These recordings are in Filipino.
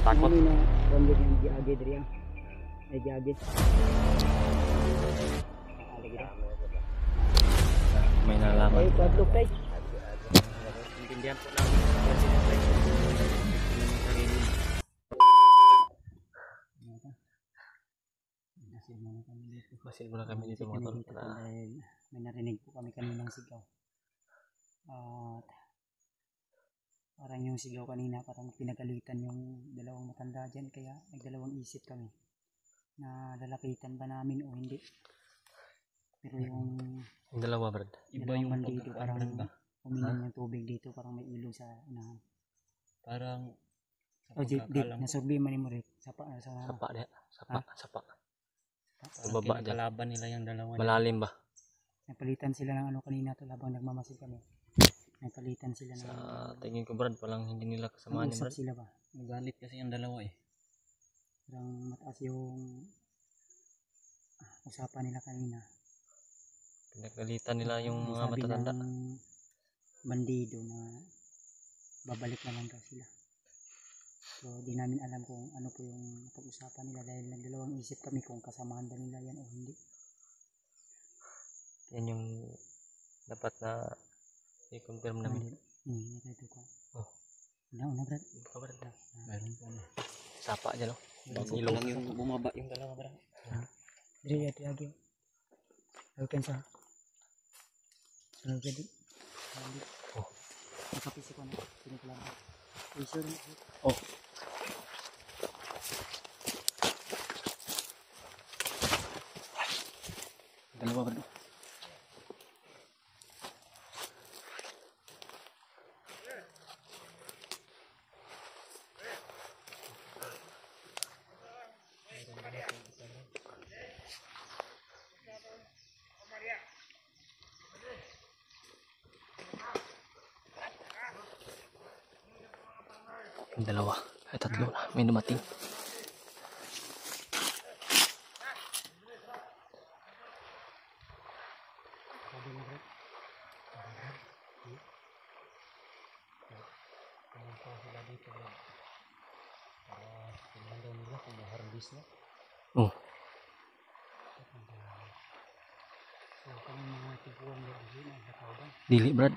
takot. Ano na ramdam yung giage diri ah. Ay giage. May nalaman. Ay padlok tay. Intindihan po namin ang kasi ng tayo. Masin muna kami dito mga tol. Dahil may narinig po kami kaninang sigaw. At parang yung sigaw kanina parang pinagalitan yung dalawang matanda dyan, kaya nagdalawang isip kami na lalapitan ba namin o hindi. Pero yung Dalawa brad. Iba yung bandido parang ba? uminom ng tubig dito, parang may ilog sa unahan. Parang O Jake, nasurvey man mo rin sapa. Sapa dia. Sapa. Sa Baba dyan. kalaban nila yung dalawa. Malalim ba? Napalitan sila ng ano kanina to habang nagmamasid kami. Napalitan sila ng Sa tingin ko brad, palang hindi nila kasamahan ni usap brad. sila ba? Nagalit kasi yung dalawa eh. Parang mataas yung usapan nila kanina. Pinagalitan nila yung mga Sabi matatanda. ng bandido na babalik naman daw sila. So di namin alam kung ano po yung pag-usapan nila dahil nagdalawang isip kami kung kasamahan ba nila yan o hindi. Yan yung dapat na i-confirm namin. Ito ko. Oh. Una brad. Baka brad. Meron po na. Sapa dyan oh. Bago pa lang yung bumaba yung dalawa brad. Diri ati agi. Open sa. Sunod jadi. Oh. Nakapisi ko na. Sino ko lang. Sure. Oh. Dalawa ba? Yung dalawa. Ay tatlo na. May dumating. Oh. Dili brad.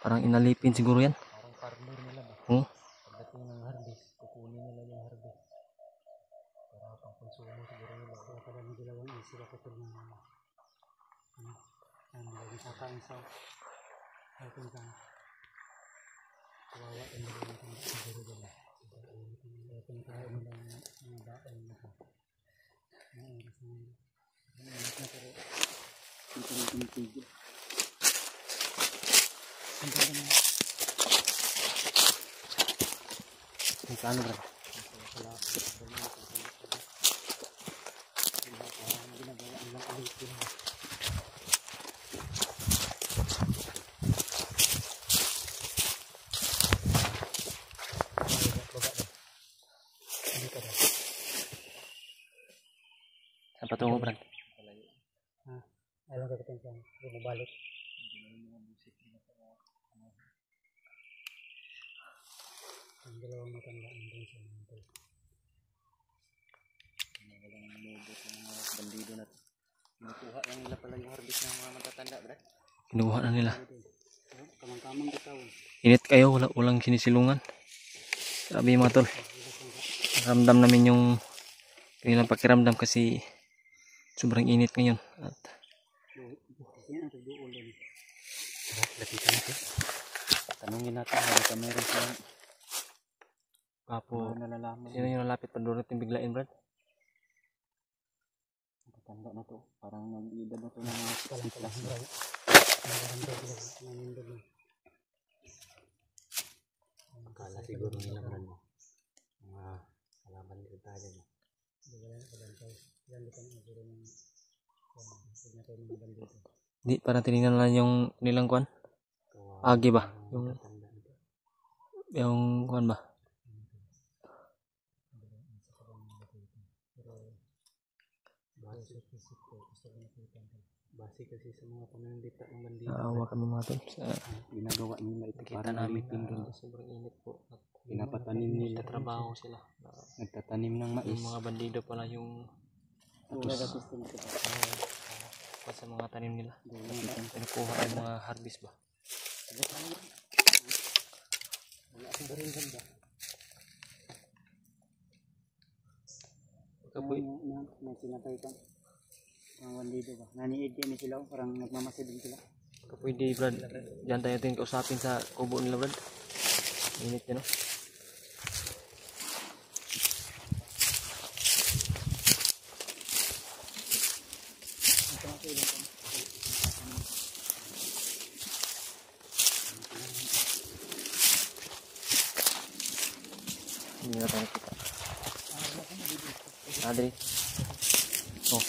Parang inalipin siguro yan. Parang partner nila ba? Oh. Pagdating ng harvest, kukunin nila yung harvest. Para pang konsumo siguro nila. Kaya pala may dalawang isip ako ito na lagi sakain sa ating ka kawawa ang dalawang kang siguro dyan. Ating tayo nila mga baon na ito. Ang oras na yun. Ang oras na pero dito rin tumitigil. Ang ganda na. Ang kano brad? Ginagawa nilang alitin. Saan patungo brad? Alam ka kapag bumabalik. Ang dalawang matandaan din sa mga Walang lubot ng mga bandido na kinukuha lang nila pala yung harvest ng mga matatanda brad. Kinuha na nila. kamang-kamang bitaw. Init kayo. Walang sinisilungan. Sabi mga tol. Ramdam namin yung kanilang pakiramdam kasi sobrang init ngayon. At Lapitan natin. Tanungin natin kung meron silang Papo, nalalaman. sino yung nalapit pa doon natin biglain brad? Matanda na to. Parang nag-iida na to ng mga 60 plus na. Akala siguro nila brad mo. Mga kalaban nila tayo mo. Di, parang tinignan lang yung nilang kwan. Agi ba? Yung kwan ba? Base kasi sa mga pananalita ng bandido. Naawa kami mga tol. Sa Ginagawa nila ito para namin sobrang init po. At Pinapatanim nila. Trabaho sila. Nagtatanim ng mais. Yung mga bandido pala yung Wala na system ko. sa mga tanim nila. Pinukuha yung mga harvest ba? Wala akong baril ganda. Kapoy. May sinatay pa. Ang bandido ba? Naniid yan sila, parang nagmamasid din sila. Pwede Brad, diyan tayo tingin kausapin sa kubo nila Brad. Init yan no? Hindi na tayo kita. Adri. Oh.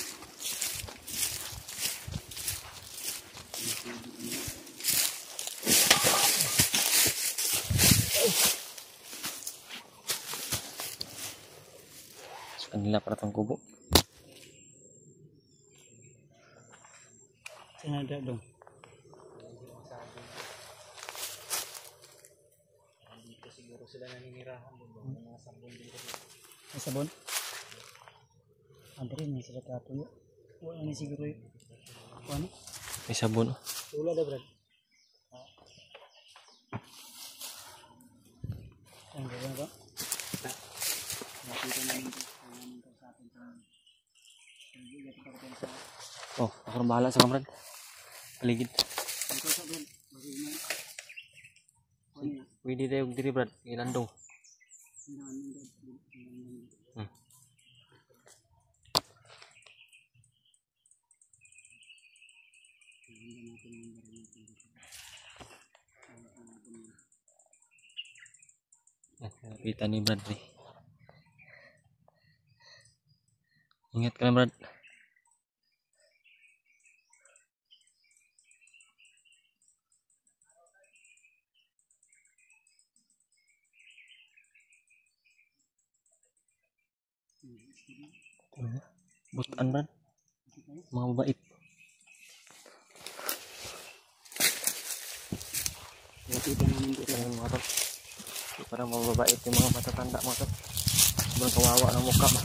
Sa kanila para itong kubo. Sinada dong. Dito siguro sila naninirahan doon. Mga sabon dito. May sabon? Andre, may sila katuyo. Wala na siguro yun. Ano? May sabon. Wala daw, Brad. Ang gawin ko? Nakita namin ito. Sa atin sa... Oh, ako na bahala sa kamrad. Paligid. Ito sa Brad. Bakit mo? Ano na? Pwede tayo diri Brad. Ilandong. Kita ni Brad nih. Ingat kan Brad. Butan Brad. Mau baik. Nakita namin ito. Ayan mga tol. Parang mababait yung mga matatanda mga tol. Sobrang kawawa ng mukha ba.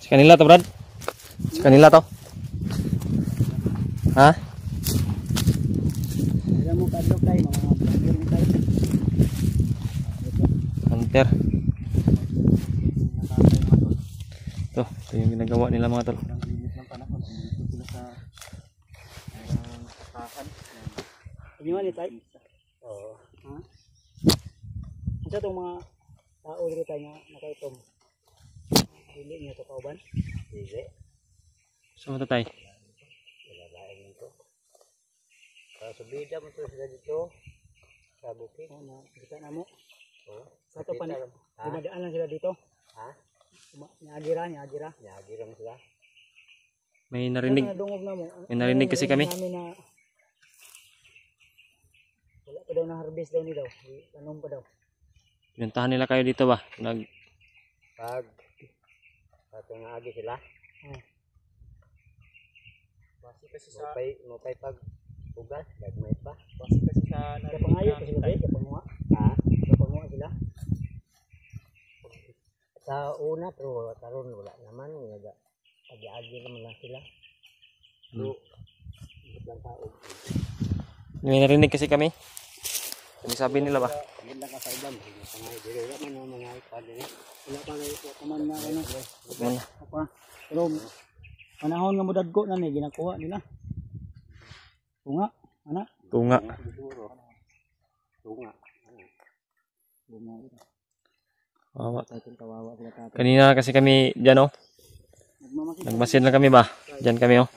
Sa kanila to Brad? Sa kanila to? Ha? Alam mo kadlok tayo, mga vlogger mo tayo. Hunter. Ito yung ginagawa nila mga tol. Ang linis ng panahon. Dito sila sa kahan. Hindi mo tayo? Oo. Ha? Ano sa itong mga tao dito tayo na nakaitom? Hindi niyo ito kauban? Hindi. Saan mo tatay? Ilalain nito. Subida mo ito sila dito. Sa bukid. Oo na. Kita na mo. Oo. Sa ito pa na. Dumadaan lang sila dito. Ha? Nyagira mo sila. May narinig. May narinig kasi kami. Wala pa daw na harvest daw ni daw. Tanong pa daw. Pinuntahan nila kayo dito ba? Pag agi sila. Basi kasi sa... Mapay pag ugal. Gagmay pa. Basi kasi sa... Kapangayo pa sila tayo. Kapanguha. Ha? Kapanguha sila. Sa una pero taron wala naman. Agi-agi naman na sila. So, lang tao. May narinig kasi kami. Sabi nila ba? Ganda ka sa iban. Pangayo. Wala man yung mga ipad. Wala pa rin ito. Kaman na ano. Muna. Pero panahon nga mudad ko na ni ginakuha nila. Tunga, anak. Tunga. Tunga. Kawawa. Kawawa sila tatay. Kanina kasi kami dyan oh. Nagmasid lang kami ba? Dyan kami oh.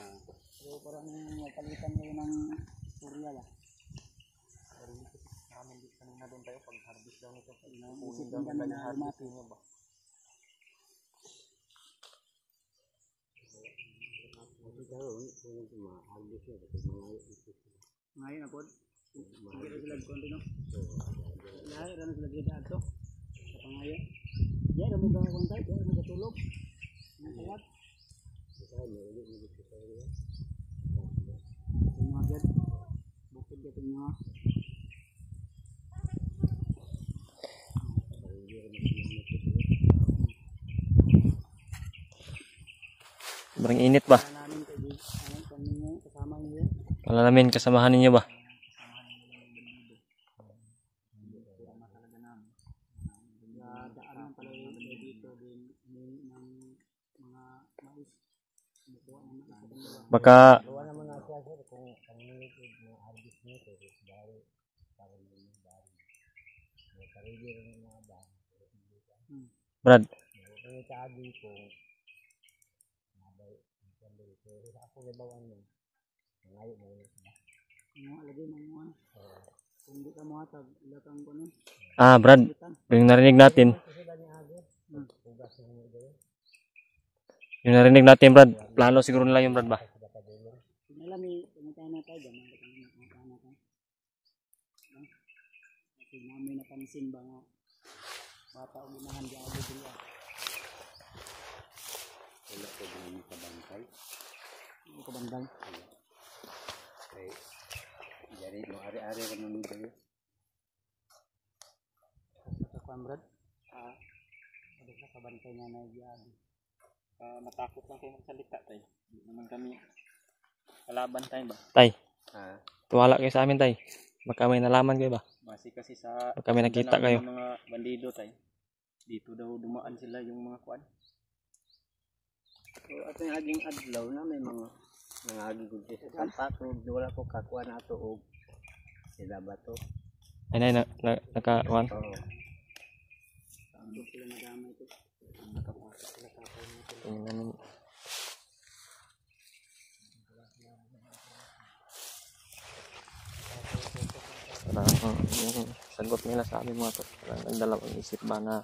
So parang palitan kayo ng surya la. Kanina doon tayo pag harvest daw nito. Isip din kami na harvest nyo ba? Ngayon na po, hindi na sila konti no? Lahat na sila gita ato. Sa pangayon. Diyan na mo ba kontak? Diyan na mo katulog? Nasayat? Mga agad. Bukod ka tingnan mo. Sobrang init ba? Namin kasama niyo. Malalamin kasamahan ninyo ba? Daanan pala dito din ng mga mais. Baka Gawa naman nga siya sir kung kanina mga harvest nito dahil para yung bari. May karili rin ng mga bari. Brad, Kung itaagi ko nabay pero ako gabawan mo. Ngayon mo yun. Ano alagay mo mo? Kung hindi ka mahatag, ilatang ko nun. Brad, yung narinig natin. Yung narinig natin, Brad. Plano siguro nila yung Brad ba? Alam mo, pumunta na tayo dyan. Kasi namin napansin ba nga bata o ginahan di ako dito. Wala ko din yung kabantay. Ano ka bandang? Ay, jadi mo ari-ari ka nung dito. Sa Brad? Ada sa kabantay na nagyan. Matakot lang kayo magsalita tayo. Hindi naman kami kalaban tayo ba? Tay, Ha? tuwala kayo sa amin, Tay. Baka may nalaman kayo ba? Base kasi sa Baka may nakita kayo. ng mga bandido tayo. Dito daw dumaan sila yung mga kuan. So, at yung aging adlaw na may mga nangagi ko sa kampak. Wala ko kakuha na ito o sila ba ito? Ay, nakakuan. Oo. Saan sila madamay ito? Nakapasok sila kapay natin. Tingnan mo. Parang yung sagot nila sa amin mga to. Parang nagdalawang isip ba na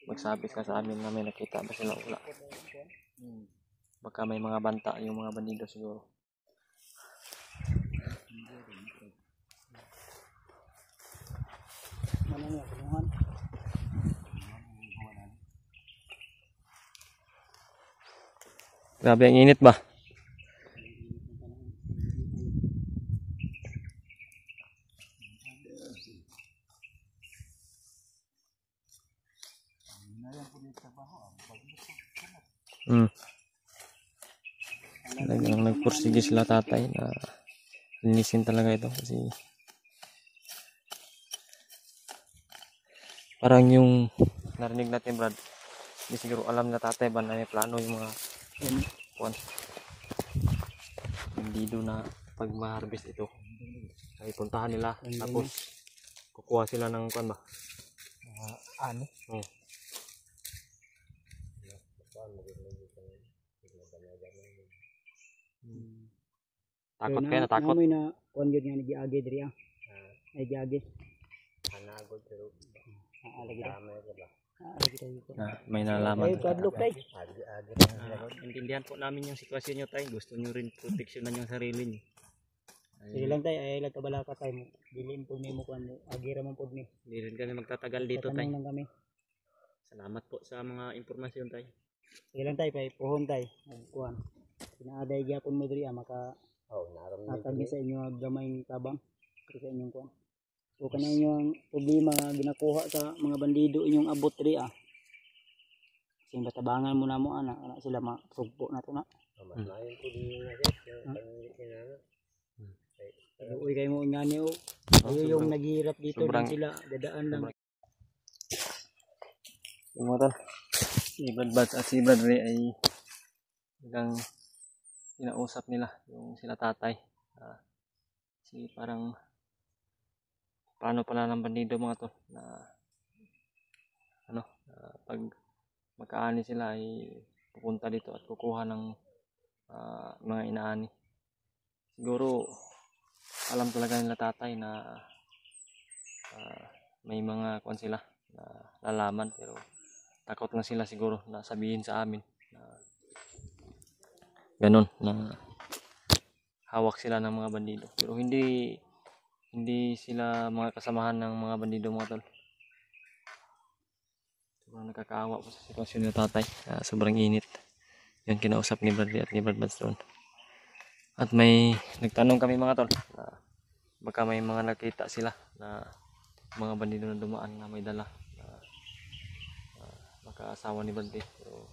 magsabi ka sa amin na may nakita ba sila wala. Baka may mga banta yung mga bandido siguro. Ano niya, kulungan? Grabe ang init ba? Talagang nagpursige sila tatay na linisin talaga ito kasi parang yung narinig natin Brad, hindi siguro alam na tatay ba na may plano yung mga kuwan bandido na pag ma-harvest ito ay puntahan nila tapos kukuha sila ng kuwan ba? Ano? Takot kayo, natakot. Namoy na kuan gyud nga nagiagi diri nagiagi. Anagod pero Alagi damay ka ba? alagi tayo ko. May nalaman. Ay, padlock tay. Agi-agi Intindihan po namin yung sitwasyon nyo tayo. Gusto nyo rin proteksyonan yung sarili nyo. Sige lang tay, ay lang kabala ka tay mo. Dilin pud nimo kuan agira man pud ni. Hindi rin kami magtatagal dito tayo. Tatanong lang kami. Salamat po sa mga impormasyon tayo. Sige lang tay, pay puhon tay. Kuan. Pinaaday gyapon mo diri maka naram natagi sa inyo ang gamay tabang sa inyong kuan. O kana inyong problema nga ginakuha sa mga bandido inyong abot diri Sing batabangan mo na mo ana sila masugpo na to na. Maslayan ko din na guys. Uy kay mo ngani o. Yung naghihirap dito din sila dadaan lang. Yung mga tol. Si Brad Bats at si Brad Ray ay hanggang inausap nila yung sila tatay. Si parang paano pala ng bandido mga tol na pag magkaani sila ay pupunta dito at kukuha ng mga inaani. Siguro alam talaga nila tatay na may mga kuan sila na lalaman pero takot lang sila siguro na sabihin sa amin na ganun na hawak sila ng mga bandido pero hindi sila mga kasamahan ng mga bandido mga tol. Sobrang nakakaawa po sa sitwasyon ng tatay. Sobrang init. Yan, kinausap ni Bradley at ni Brad Buds doon. At may nagtanong kami mga tol na baka may mga nakita sila na mga bandido na dumaan na may dala na baka asawa ni Bradley. So,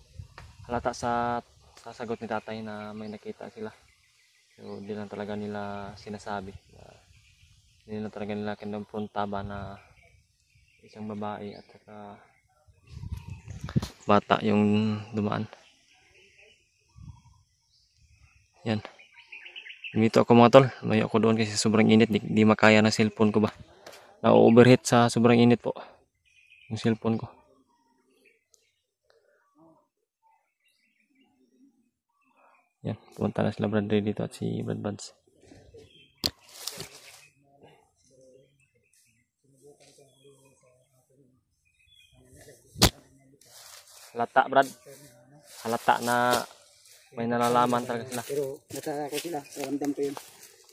halata sa sagot ni tatay na may nakita sila. So, di lang talaga nila sinasabi. Hindi lang talaga nila kinumpronta ba na isang babae at saka bata yung dumaan. Yan. Dito ako mga tol. Lumayo ako doon kasi sobrang init. Di makaya ng cellphone ko ba. Na-overheat sa sobrang init po yung cellphone ko. Yan. Pumunta na sila Bradley dito at si Brad Buds. Halata Brad. Halata na may nalalaman talaga sila. Pero natakot sila, ramdam ko yun.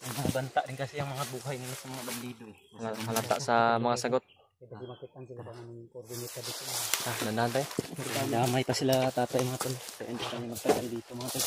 Mga banta din kasi ang mga buhay nila sa mga bandido eh. Halata sa mga sagot. Pwede makitan sila ba ng coordinator dito. Dandahan tayo. Damay pa sila tatay mga tol. Kaya hindi kami magtagal dito mga tol.